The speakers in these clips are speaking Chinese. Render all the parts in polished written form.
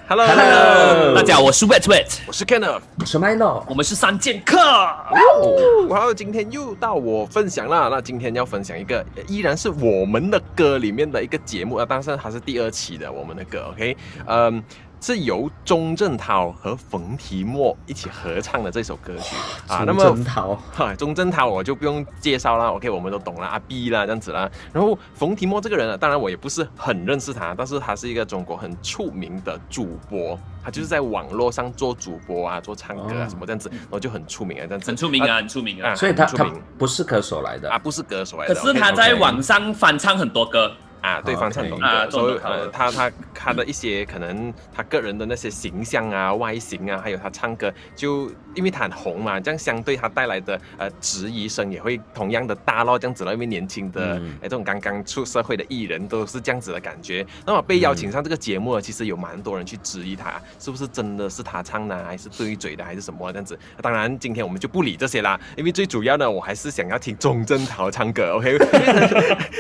Hello， 大家好，我是 Wet， 我是 Kenneth， 我是 Milo， 我们是三剑客。好，今天又到我分享了。那今天要分享一个依然是我们的歌里面的一个节目啊，当然它是第2期的我们的歌 ，OK， 是由钟镇涛和冯提莫一起合唱的这首歌曲啊。那么钟镇涛我就不用介绍了 ，OK， 我们都懂了，阿 B 啦这样子啦。然后冯提莫这个人呢，当然我也不是很认识他，但是他是一个中国很出名的主播，他就是在网络上做主播啊，做唱歌啊什么这样子，然后就很出名啊这样子。很出名啊，很出名啊。所以他不是歌手来的啊，不是歌手来的。可是他在网上翻唱很多歌。啊，对方唱很多歌，所以他的一些可能他个人的那些形象啊、外形啊，还有他唱歌，就因为他很红嘛，这样相对他带来的质疑声也会同样的大咯，这样子了，因为年轻的这种刚刚出社会的艺人都是这样子的感觉。那么被邀请上这个节目呢，其实有蛮多人去质疑他是不是真的是他唱的，还是对嘴的，还是什么这样子。当然今天我们就不理这些啦，因为最主要呢，我还是想要听钟镇涛唱歌 ，OK，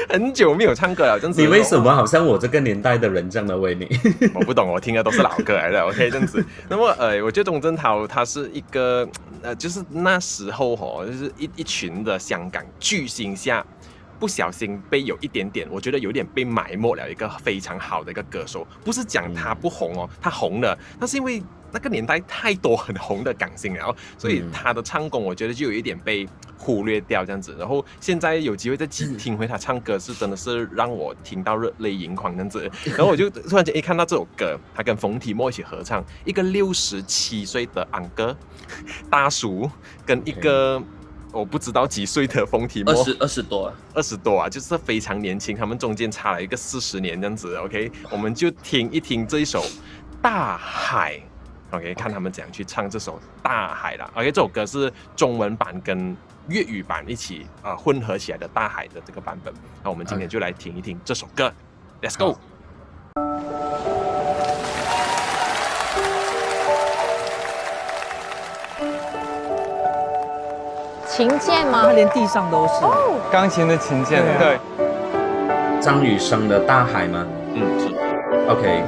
很久没有唱歌了。你为什么好像我这个年代的人这样的为你？我不懂，我听的都是老歌来的 ，OK， 这样子。那么我觉得钟镇涛他是一个就是那时候就是一群的香港巨星下，不小心被有一点点，我觉得有点被埋没了一个非常好的一个歌手。不是讲他不红哦，他红了，但是因为那个年代太多很红的港星了，所以他的唱功我觉得就有一点被忽略掉这样子。然后现在有机会再听回他唱歌，是真的是让我听到热泪盈眶这样子。然后我就突然间一看到这首歌，他跟冯提莫一起合唱，一个67岁的uncle 大叔跟一个我不知道几岁的冯提莫20多啊，就是非常年轻，他们中间差了一个40年这样子 ，OK， 我们就听一听这一首《大海》。OK， 看他们怎样去唱这首《大海》啦。OK， 这首歌是中文版跟粤语版一起混合起来的《大海》的这个版本。那我们今天就来听一听这首歌 ，Let's go。琴键吗？它连地上都是钢琴的琴键，对。张雨生的《大海》吗？是。OK。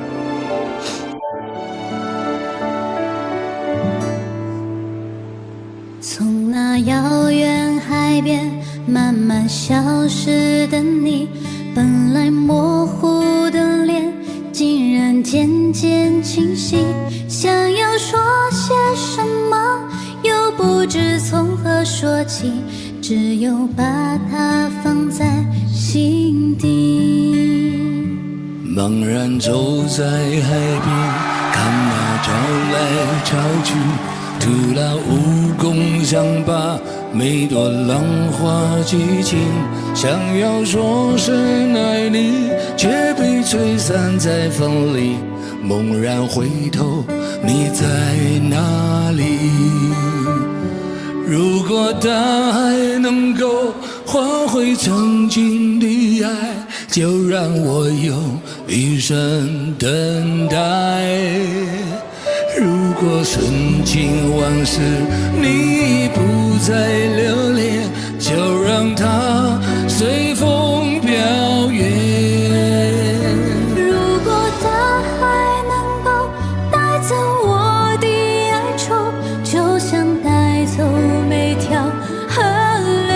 从那遥远海边慢慢消失的你，本来模糊的脸竟然渐渐清晰，想要说些什么又不知从何说起，只有把它放在心底。茫然走在海边，看那潮来潮去，徒劳无功，想把每朵浪花记清，想要说声爱你，却被吹散在风里。猛然回头，你在哪里？如果大海能够换回曾经的爱，就让我用一生等待。如果瞬间往事你已不再留恋，就让它随风飘远。如果大海能够带走我的哀愁，就像带走每条河流，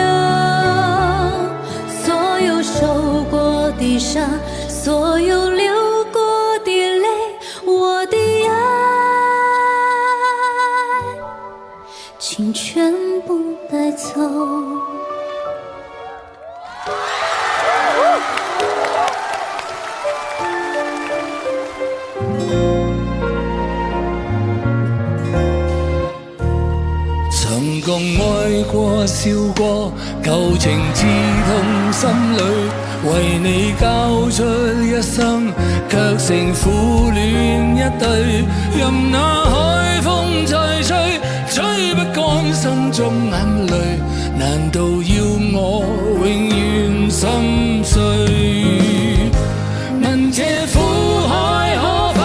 所有受过的伤，所有流过的泪，我的爱请全部带走。曾共愛過笑過，舊情刺痛心裏，為你交出一生，卻成苦戀一對。任那海風再吹，吹不乾心中眼淚，難道要我永遠心碎？問這苦海可否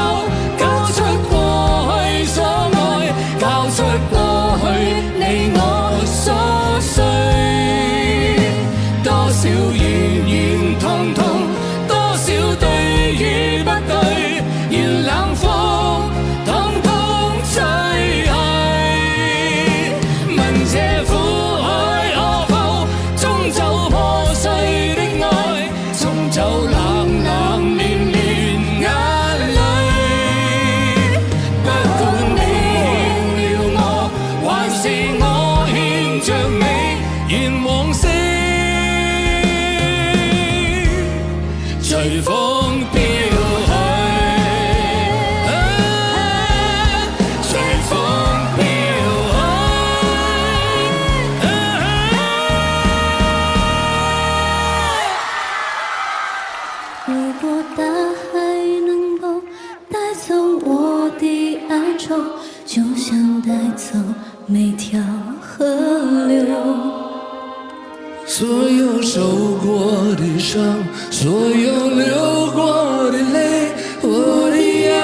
交出過去所愛，交出過去你我瑣碎，多少怨怨痛痛，多少對與不對，願冷風就像带走每条河流。所有受过的伤，所有流过的泪，我的爱，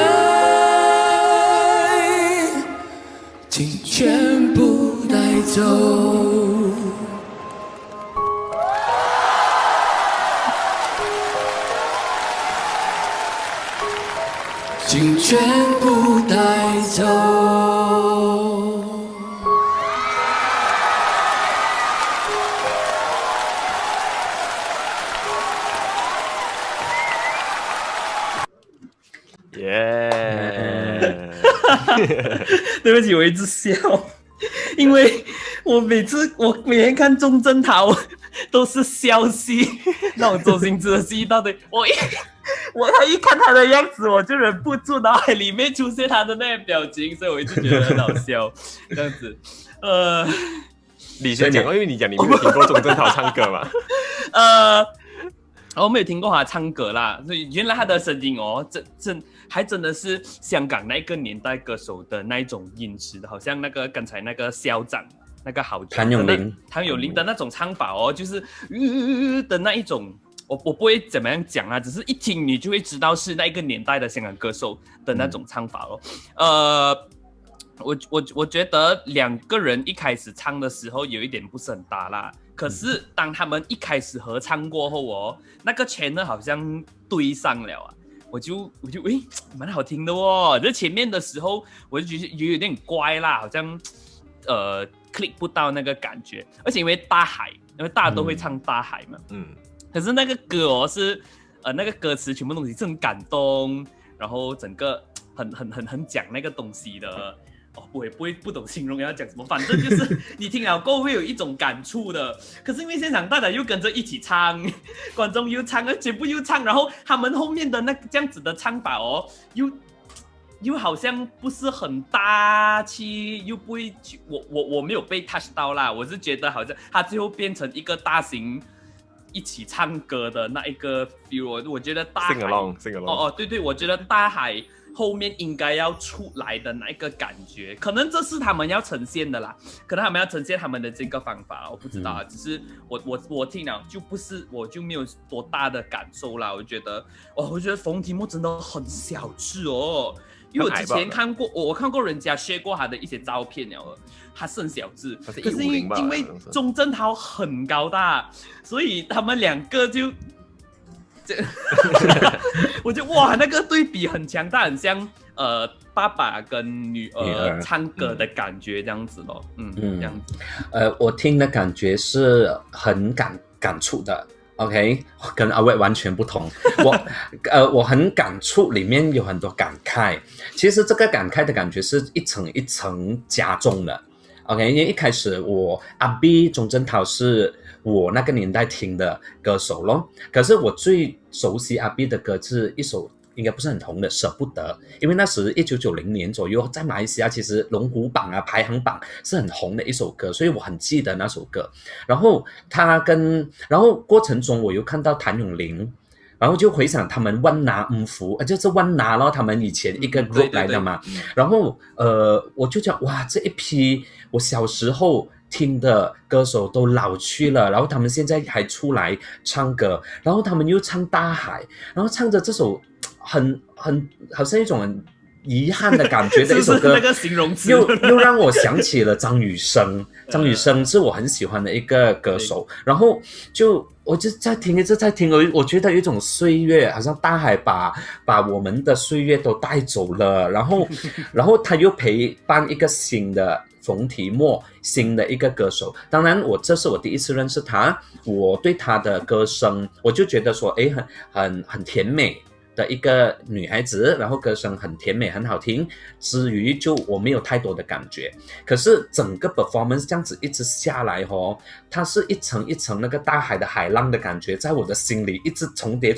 请全部带走。请全部带走。耶！对不起，我一直笑，因为我每天看钟镇涛都是笑戏，那种周星驰的戏，到底他一看他的样子，我就忍不住脑海里面出现他的那个表情，所以我一直觉得很好笑，这样子。你先讲，因为你讲你没有听过钟镇涛唱歌嘛？我没有听过他唱歌啦，所以原来他的声音真的是香港那个年代歌手的那一种音质的，好像那个刚才那个校长那个好谭咏麟的那种唱法哦，就是的那一种。我不会怎么样讲啊，只是一听你就会知道是那一个年代的香港歌手的那种唱法哦。我觉得两个人一开始唱的时候有一点不是很搭啦，可是当他们一开始合唱过后哦，那个channel好像对上了啊，我就蛮好听的哦。这前面的时候我就觉得有点乖啦，好像click 不到那个感觉，而且因为大家都会唱大海嘛，可是那个歌哦是那个歌词全部东西是很感动，然后整个很讲那个东西的哦，不懂形容要讲什么，反正就是你听了过后会有一种感触的。可是因为现场大家又跟着一起唱，观众又唱，全部又唱，然后他们后面的那个这样子的唱法哦，又好像不是很大气，又不会我没有被 touch 到啦，我是觉得好像他最后变成一个大型一起唱歌的那一个 feel， 我觉得大海 sing along 对，我觉得大海后面应该要出来的那一个感觉，可能这是他们要呈现的啦，可能他们要呈现他们的这个方法，我不知道啊，只是我听了就不是，我就没有多大的感受啦，我觉得冯提莫真的很小只哦。因为我之前看过，我看过人家 share 过他的一些照片了，他是很小只，可是因为钟镇涛很高大，所以他们两个就，我觉得哇，那个对比很强大，很像爸爸跟女儿唱歌的感觉这样子咯，这样子。我听的感觉是很感触的。OK， 跟阿伟完全不同。我很感触，里面有很多感慨。其实这个感慨的感觉是一层一层加重的。OK， 因为一开始阿 B 钟镇涛是我那个年代听的歌手咯。可是我最熟悉阿 B 的歌是一首应该不是很红的《舍不得》，因为那时1990年左右，在马来西亚其实龙虎榜啊排行榜是很红的一首歌，所以我很记得那首歌。然后过程中我又看到谭咏麟，然后就回想他们温拿五福，就是温拿咯，他们以前一个 group 来的嘛。然后我就讲哇，这一批我小时候听的歌手都老去了，然后他们现在还出来唱歌，然后他们又唱大海，然后唱着这首很好像一种很遗憾的感觉的一首歌，是那个形容词又让我想起了张雨生。张雨生是我很喜欢的一个歌手，然后我就在听，一直在听，我觉得有一种岁月，好像大海把我们的岁月都带走了，然后他又陪伴一个新的冯提莫，新的一个歌手。当然这是我第一次认识他，我对他的歌声我就觉得说很甜美的一个女孩子，然后歌声很甜美很好听，至于就我没有太多的感觉。可是整个 performance 这样子一直下来它是一层一层那个大海的海浪的感觉在我的心里一直重叠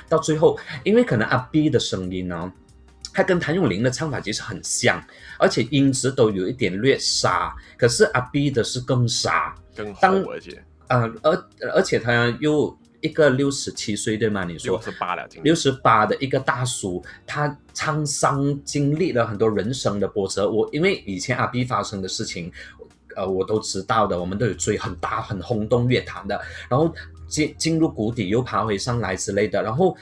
到最后，因为可能阿 B 的声音呢，他跟谭咏麟的唱法其实很像，而且音质都有一点略沙，可是阿 B 的是更沙更厚，而且而且他又一个67岁对吗？你说68了，今年68的一个大叔，他沧桑经历了很多人生的波折。因为以前阿 B 发生的事情，我都知道的，我们都有追很大很轰动乐坛的，然后进入谷底又爬回上来之类的，然后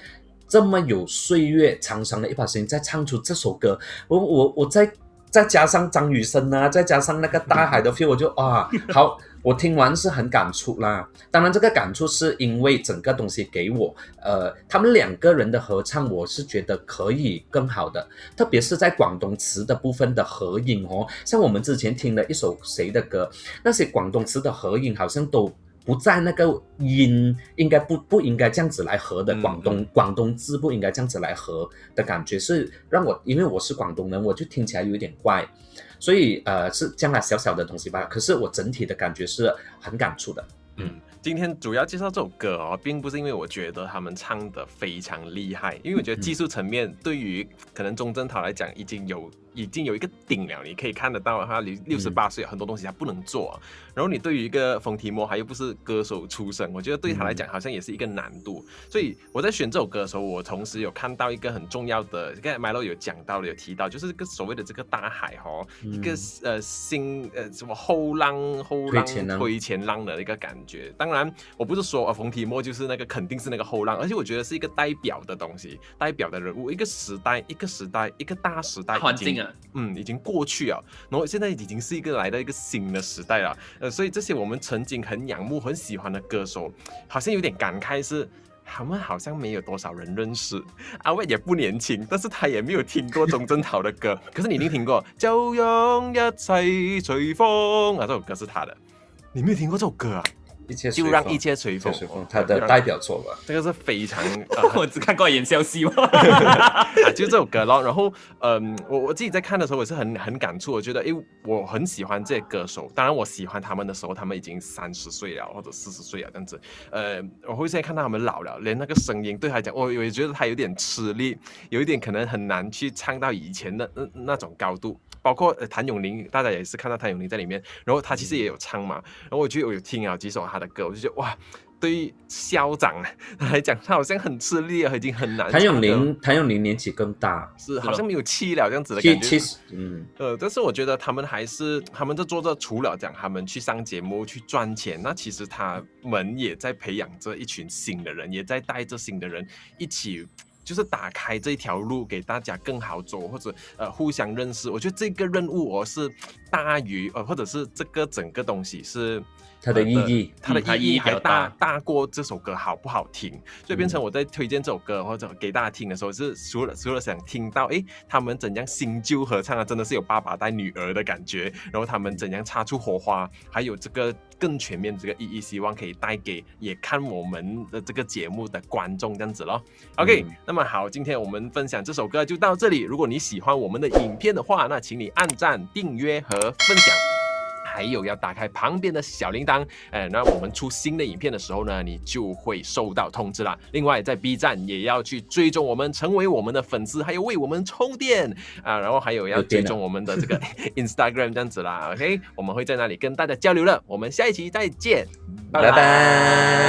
这么有岁月沧桑的一把声音再唱出这首歌，我再加上张雨生啊，再加上那个大海的 feel， 我就好，我听完是很感触啦。当然这个感触是因为整个东西给我他们2个人的合唱，我是觉得可以更好的，特别是在广东词的部分的合音像我们之前听了一首谁的歌，那些广东词的合音好像都不在那个音，应该不应该这样子来合的，广东字不应该这样子来合的感觉，是让我，因为我是广东人，我就听起来有点怪，所以是这样的小小的东西吧。可是我整体的感觉是很感触的。今天主要介绍这首歌并不是因为我觉得他们唱得非常厉害，因为我觉得技术层面对于可能钟镇涛来讲已经有一个顶了，你可以看得到他68岁很多东西他不能做然后你对于一个冯提莫还又不是歌手出身，我觉得对他来讲好像也是一个难度。所以我在选这首歌的时候，我同时有看到一个很重要的，刚才 Milo 有讲到的，有提到，就是这个所谓的这个大海一个什么后浪推前浪的一个感觉。当然我不是说冯提莫就是那个肯定是那个后浪，而且我觉得是一个代表的东西，代表的人物，一个时代一个大时代环境已经过去了，然后现在已经是来到一个新的时代了。所以这些我们曾经很仰慕很喜欢的歌手，好像有点感慨是他们好像没有多少人认识。阿威也不年轻，但是他也没有听过钟镇涛的歌，可是你一定听过就让一切随风这首歌是他的，你没有听过这首歌就让一切随风，他的代表作吧，这个是非常我只看过演消息就这首歌咯。然后我自己在看的时候也是很感触，我觉得我很喜欢这些歌手，当然我喜欢他们的时候他们已经30岁了或者40岁了这样子，我会现在看到他们老了，连那个声音对他来讲我也觉得他有点吃力，有一点可能很难去唱到以前的那种高度。包括谭咏麟，大家也是看到谭咏麟在里面，然后他其实也有唱嘛，然后我觉得我有听几首他的歌，我就觉得哇，对于校长来讲，他好像很吃力已经很难。谭咏麟年纪更大，是好像没有气了这样子的感觉。70，但是我觉得他们在做着，除了讲他们去上节目去赚钱，那其实他们也在培养着一群新的人，也在带着新的人一起。就是打开这条路给大家更好走，或者互相认识。我觉得这个任务是大于或者是这个整个东西是它的意义，它的意义还大过这首歌好不好听，所以变成我在推荐这首歌或者给大家听的时候，是除了想听到他们怎样新旧合唱真的是有爸爸带女儿的感觉，然后他们怎样擦出火花，还有这个更全面这个意义，希望可以带给也看我们的这个节目的观众这样子咯。OK，那么好，今天我们分享这首歌就到这里。如果你喜欢我们的影片的话，那请你按赞、订阅和分享。还有要打开旁边的小铃铛，那我们出新的影片的时候呢，你就会收到通知啦。另外，在 B 站也要去追踪我们，成为我们的粉丝，还有为我们充电然后还有要追踪我们的这个 Instagram 这样子啦。OK， 我们会在那里跟大家交流了。我们下一期再见，拜拜。